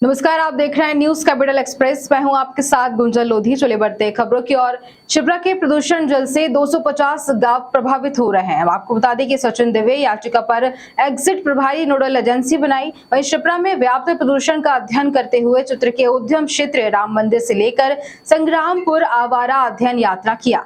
नमस्कार, आप देख रहे हैं न्यूज कैपिटल एक्सप्रेस। मैं हूं आपके साथ गुंजन लोधी। चले बढ़ते खबरों की ओर। शिप्रा के प्रदूषण जल से 250 गांव प्रभावित हो रहे हैं। आपको बता दें कि सचिन दवे याचिका पर एग्जिट प्रभारी नोडल एजेंसी बनाई। वहीं शिप्रा में व्याप्त प्रदूषण का अध्ययन करते हुए चित्र के उद्यम क्षेत्र राम मंदिर से लेकर संग्रामपुर आवारा अध्ययन यात्रा किया।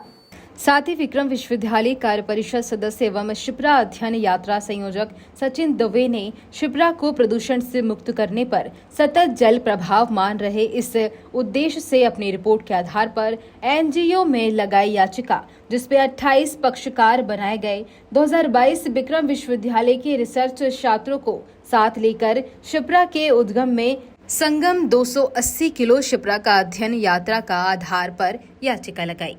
साथ ही विक्रम विश्वविद्यालय कार्य परिषद सदस्य एवं शिप्रा अध्ययन यात्रा संयोजक सचिन दवे ने शिप्रा को प्रदूषण से मुक्त करने पर सतत जल प्रभाव मान रहे इस उद्देश्य से अपनी रिपोर्ट के आधार पर एनजीओ में लगाई याचिका, जिसपे 28 पक्षकार बनाए गए। 2022 विक्रम विश्वविद्यालय के रिसर्च छात्रों को साथ लेकर शिप्रा के उद्गम में संगम 280 किलो शिप्रा का अध्ययन यात्रा का आधार पर याचिका लगाई।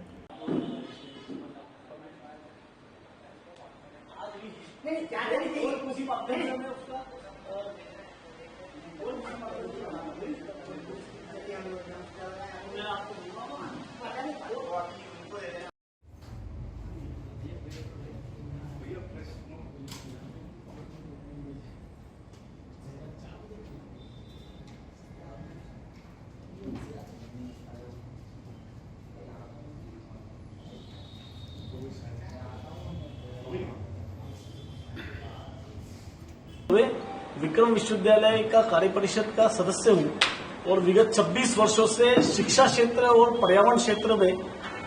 विक्रम विश्वविद्यालय का कार्य परिषद का सदस्य हूं और विगत 26 वर्षों से शिक्षा क्षेत्र और पर्यावरण क्षेत्र में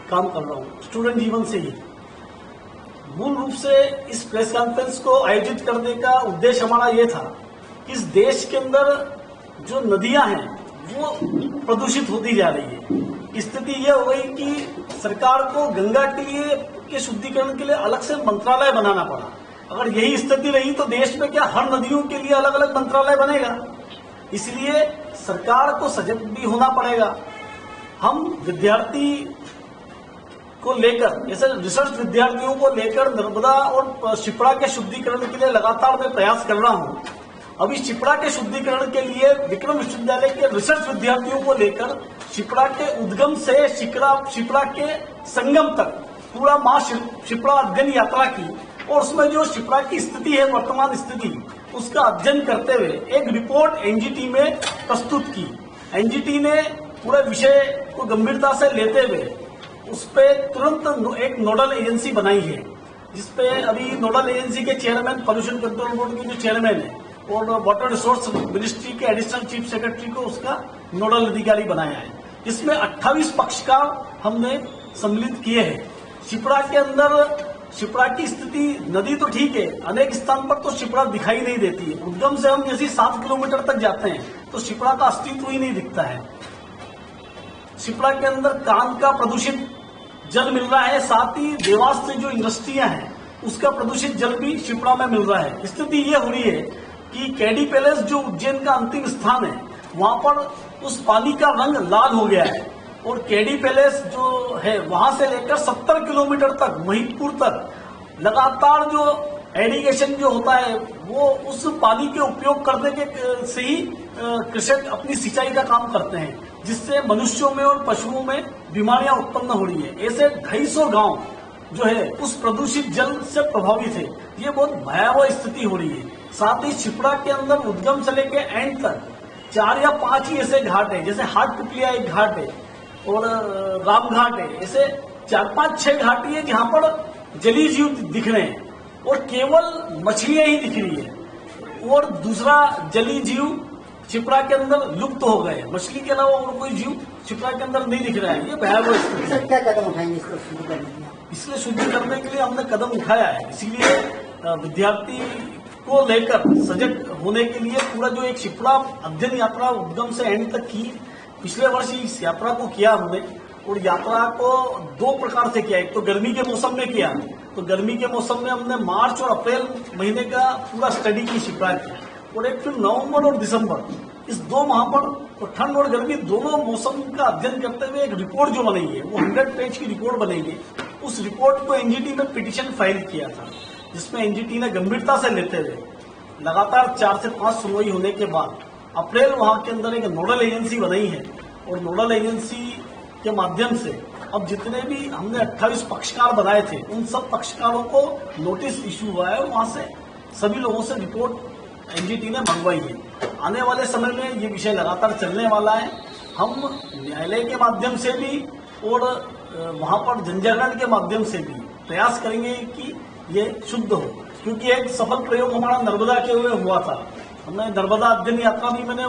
काम कर रहा हूं, स्टूडेंट जीवन से ही। मूल रूप से इस प्रेस कॉन्फ्रेंस को आयोजित करने का उद्देश्य हमारा ये था कि इस देश के अंदर जो नदियां हैं वो प्रदूषित होती जा रही है। स्थिति यह हो गई कि सरकार को गंगा के शुद्धिकरण के लिए अलग से मंत्रालय बनाना पड़ा। अगर यही स्थिति रही तो देश में क्या हर नदियों के लिए अलग अलग मंत्रालय बनेगा? इसलिए सरकार को सजग भी होना पड़ेगा। हम विद्यार्थी को लेकर, जैसे रिसर्च विद्यार्थियों को लेकर नर्मदा और शिप्रा के शुद्धिकरण के लिए लगातार मैं प्रयास कर रहा हूं। अभी शिप्रा के शुद्धिकरण के लिए विक्रम विश्वविद्यालय के रिसर्च विद्यार्थियों को लेकर शिप्रा के उद्गम से शिप्रा के संगम तक पूरा मां शिप्रा अध्ययन यात्रा की और उसमें जो शिप्रा की स्थिति है, वर्तमान स्थिति, उसका अध्ययन करते हुए एक रिपोर्ट एनजीटी में प्रस्तुत की। एनजीटी ने पूरे विषय को गंभीरता से लेते हुए उस पर तुरंत एक नोडल एजेंसी बनाई है, जिसपे अभी नोडल एजेंसी के चेयरमैन, पॉल्यूशन कंट्रोल बोर्ड के जो चेयरमैन है और वाटर रिसोर्स मिनिस्ट्री के एडिशनल चीफ सेक्रेटरी को उसका नोडल अधिकारी बनाया है। इसमें 28 पक्षकार हमने सम्मिलित किए हैं। शिप्रा के अंदर शिप्रा की स्थिति, नदी तो ठीक है, अनेक स्थान पर तो शिप्रा दिखाई नहीं देती है। उद्गम से हम जैसे 7 किलोमीटर तक जाते हैं तो शिप्रा का अस्तित्व ही नहीं दिखता है। शिप्रा के अंदर कान का प्रदूषित जल मिल रहा है, साथ ही देवास से जो इंडस्ट्रियां हैं उसका प्रदूषित जल भी शिप्रा में मिल रहा है। स्थिति ये हो रही है कि केडी पैलेस जो उज्जैन का अंतिम स्थान है, वहां पर उस पानी का रंग लाल हो गया है और केडी पैलेस जो है वहां से लेकर 70 किलोमीटर तक महिदपुर तक लगातार जो एरिगेशन जो होता है वो उस पानी के उपयोग करने के से ही कृषक अपनी सिंचाई का काम करते हैं, जिससे मनुष्यों में और पशुओं में बीमारियां उत्पन्न हो रही है। ऐसे 250 गांव जो है उस प्रदूषित जल से प्रभावित है। ये बहुत भयावह स्थिति हो रही है। साथ ही शिप्रा के अंदर उद्गम से लेकर एंड तक 4 या 5 ही ऐसे घाट है, जैसे हाट पिपलिया एक घाट है और राम घाट है। ऐसे 4, 5, 6 घाटी है जहां पर जलीय जीव दिख रहे हैं और केवल मछलियां ही दिख रही है और दूसरा जलीय जीव शिप्रा के अंदर लुप्त हो गए। मछली के अलावा और कोई जीव शिप्रा के अंदर नहीं दिख रहा है। ये भयावह स्थिति है। क्या कदम उठाएंगे इसको शुरू करने के लिए? इसलिए शुद्धि करने के लिए हमने कदम उठाया है। इसीलिए विद्यार्थी को लेकर सजग होने के लिए पूरा जो एक शिप्रा अध्ययन यात्रा उद्गम से एंड तक की, पिछले वर्ष इस यात्रा को किया हमने और यात्रा को 2 प्रकार से किया। एक तो गर्मी के मौसम में किया, तो गर्मी के मौसम में हमने मार्च और अप्रैल महीने का पूरा स्टडी की शिप्रा की, और एक फिर नवंबर और दिसंबर, इस 2 माह पर तो ठंड और गर्मी दोनों मौसम का अध्ययन करते हुए एक रिपोर्ट जो बनी है वो 100 पेज की रिपोर्ट बनेगी। उस रिपोर्ट को एनजीटी में पिटीशन फाइल किया था, जिसमें एनजीटी ने गंभीरता से लेते हुए लगातार 4 से 5 सुनवाई होने के बाद अप्रैल वहां के अंदर एक नोडल एजेंसी बनाई है और नोडल एजेंसी के माध्यम से अब जितने भी हमने 28 पक्षकार बनाए थे उन सब पक्षकारों को नोटिस इश्यू हुआ है और वहां से सभी लोगों से रिपोर्ट एनजीटी ने मंगवाई है। आने वाले समय में ये विषय लगातार चलने वाला है। हम न्यायालय के माध्यम से भी और वहां पर जनजागरण के माध्यम से भी प्रयास करेंगे कि ये शुद्ध हो, क्योंकि एक सफल प्रयोग हमारा नर्मदा के हुए हुआ था। हमने नर्मदा अध्ययन यात्रा भी मैंने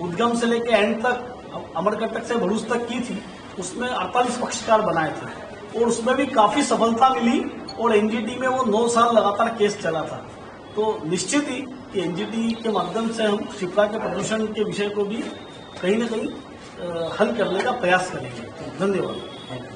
उद्गम से लेकर एंड तक अमरकंटक से भरूच तक की थी। उसमें 48 पक्षकार बनाए थे और उसमें भी काफी सफलता मिली और एनजीटी में वो 9 साल लगातार केस चला था। तो निश्चित ही कि एनजीटी के माध्यम से हम शिप्रा के प्रदूषण के विषय को भी कहीं न कहीं हल करने का प्रयास करेंगे। धन्यवाद।